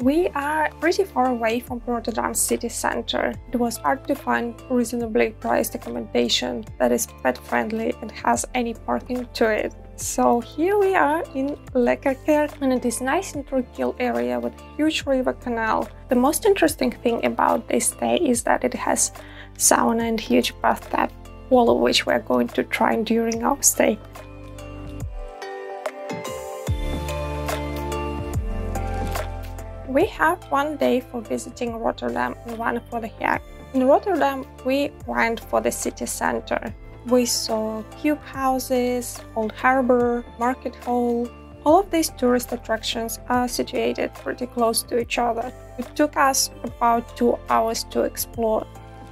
We are pretty far away from Rotterdam city center. It was hard to find reasonably priced accommodation that is pet-friendly and has any parking to it. So here we are in Hague, and it is a nice and tranquil area with a huge river canal. The most interesting thing about this stay is that it has sauna and huge bathtub, all of which we are going to try during our stay. We have one day for visiting Rotterdam and one for the Hague. In Rotterdam, we went for the city center. We saw cube houses, old harbor, market hall. All of these tourist attractions are situated pretty close to each other. It took us about 2 hours to explore.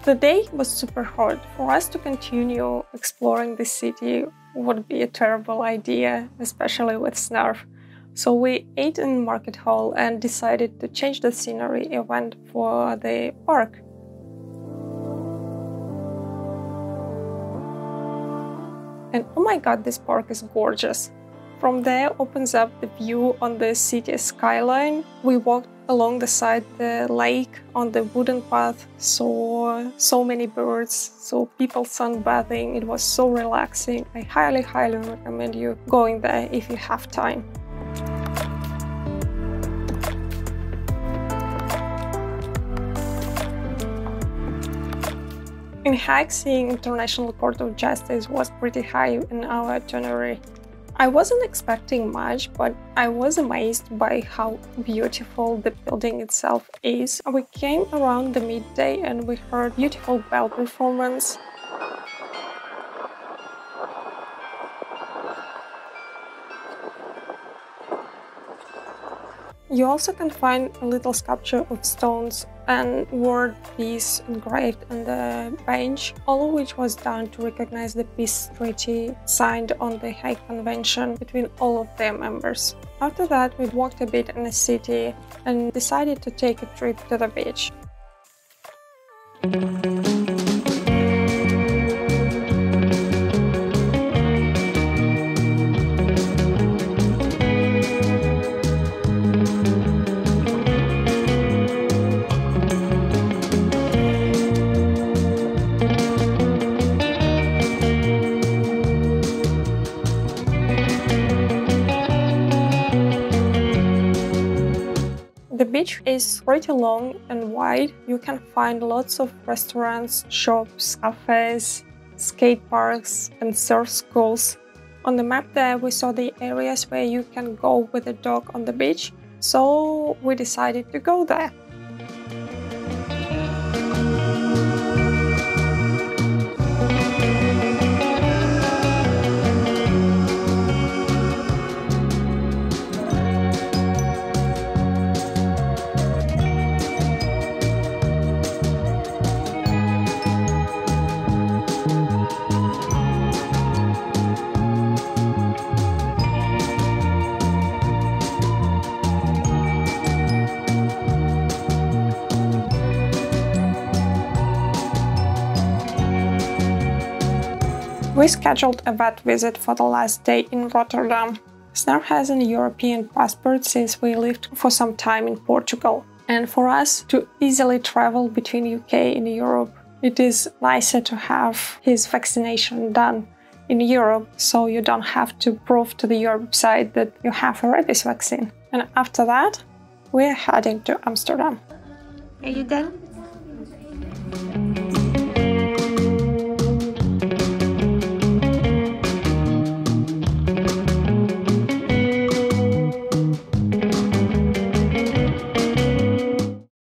The day was super hot. For us to continue exploring the city would be a terrible idea, especially with Snarf. So we ate in market hall and decided to change the scenery and went for the park. And oh my god, this park is gorgeous. From there opens up the view on the city skyline. We walked along the side of the lake on the wooden path, saw so many birds, saw people sunbathing. It was so relaxing. I highly recommend you going there if you have time. In Hague, seeing International Court of Justice was pretty high in our itinerary. I wasn't expecting much, but I was amazed by how beautiful the building itself is. We came around the midday and we heard beautiful bell performance. You also can find a little sculpture of stones and word peace engraved on the bench, all of which was done to recognize the peace treaty signed on the Hague Convention between all of their members. After that, we walked a bit in the city and decided to take a trip to the beach. The beach is pretty long and wide. You can find lots of restaurants, shops, cafes, skate parks and surf schools. On the map there we saw the areas where you can go with a dog on the beach, so we decided to go there. We scheduled a vet visit for the last day in Rotterdam. Snarf has an European passport since we lived for some time in Portugal. And for us to easily travel between UK and Europe, it is nicer to have his vaccination done in Europe, so you don't have to prove to the Europe side that you have a rabies vaccine. And after that, we're heading to Amsterdam. Are you done?